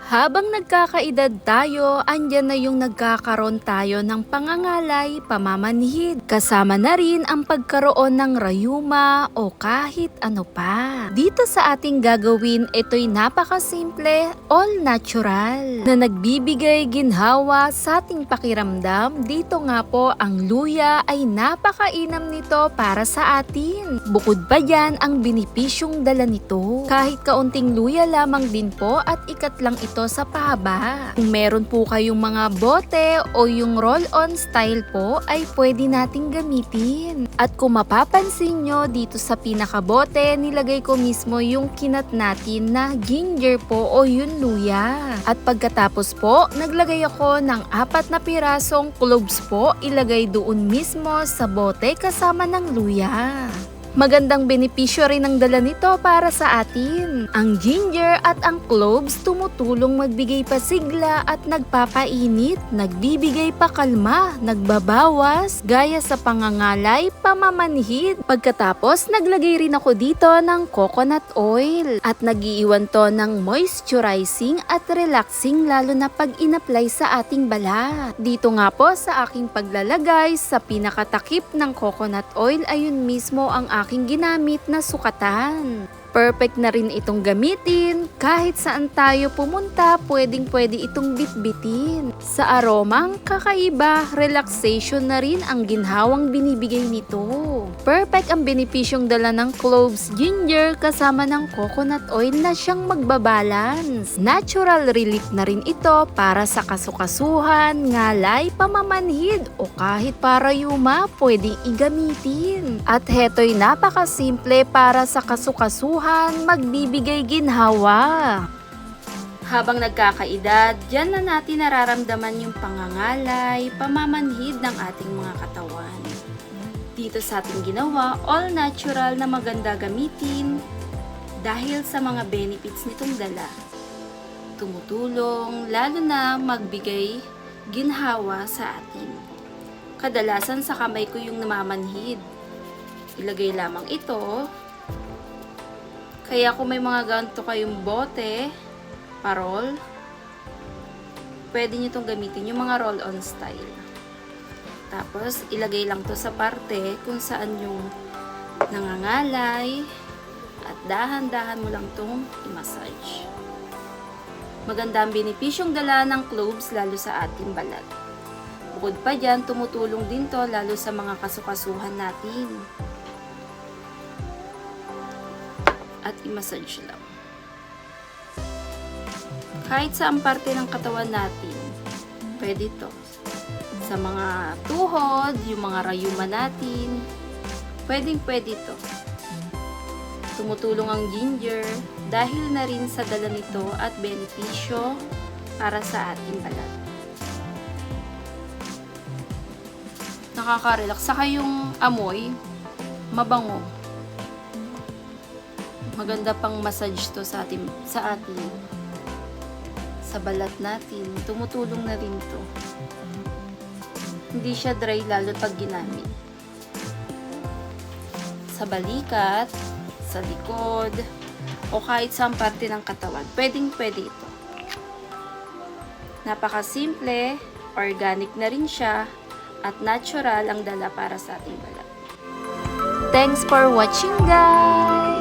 Habang nagkakaedad tayo, andyan na yung nagkakaroon tayo ng pangangalay, pamamanhid. Kasama na rin ang pagkaroon ng rayuma o kahit ano pa. Dito sa ating gagawin, ito'y napakasimple, all natural, na nagbibigay ginhawa sa ating pakiramdam. Dito nga po, ang luya ay napakainam nito para sa atin. Bukod pa dyan, ang benepisyong dala nito. Kahit kaunting luya lamang din po at ikat lang ito sa pahaba. Kung meron po kayong mga bote o yung roll-on style po ay pwede nating gamitin. At kung mapapansin nyo dito sa pinakabote, nilagay ko mismo yung kinat natin na ginger po o yung luya. At pagkatapos po, naglagay ako ng 4 na pirasong cloves po, ilagay doon mismo sa bote kasama ng luya. Magandang benepisyo rin ang dala nito para sa atin. Ang ginger at ang cloves tumutulong magbigay pasigla at nagpapainit, nagbibigay pakalma, nagbabawas, gaya sa pangangalay, pamamanhid. Pagkatapos, naglagay rin ako dito ng coconut oil at nagiiwan to ng moisturizing at relaxing lalo na pag in-apply sa ating balat. Dito nga po sa aking paglalagay sa pinakatakip ng coconut oil, ayun mismo ang aking ginamit na sukatan. Perfect na rin itong gamitin. Kahit saan tayo pumunta, pwedeng-pwede itong bitbitin. Sa aromang kakaiba, relaxation na rin ang ginhawang binibigay nito. Perfect ang benepisyong dala ng cloves, ginger kasama ng coconut oil na siyang magbabalance. Natural relief na rin ito para sa kasukasuhan, ngalay, pamamanhid o kahit para yuma, pwedeng igamitin. At heto'y napakasimple para sa kasukasuhan, magbibigay ginhawa. Habang nagkakaedad, diyan na natin nararamdaman yung pangangalay, pamamanhid ng ating mga katawan. Dito sa ating ginawa, all natural na maganda gamitin dahil sa mga benefits nitong dala. Tumutulong, lalo na magbigay ginhawa sa atin. Kadalasan sa kamay ko yung namamanhid. Ilagay lamang ito. Kaya kung may mga ganito kayong bote, parol, pwede nyo itong gamitin, yung mga roll-on style. Tapos, ilagay lang to sa parte kung saan yung nangangalay at dahan-dahan mo lang itong i-massage. Maganda ang benepisyong dala ng cloves lalo sa ating balat. Bukod pa dyan, tumutulong din to lalo sa mga kasukasuhan natin. At i-massage lang. Kahit sa parte ng katawan natin, pwede to. Sa mga tuhod, yung mga rayuma natin, pwede to. Tumutulong ang ginger dahil na rin sa dala nito at benepisyo para sa ating balat. Nakaka-relax. Saka yung amoy, mabango. Maganda pang massage to sa atin, sa balat natin. Tumutulong na rin to. Hindi siya dry lalo pag ginamit. Sa balikat, sa likod, o kahit sa parte ng katawan. Pwedeng-pwede ito. Napakasimple, organic na rin siya, at natural ang dala para sa ating balat. Thanks for watching, guys!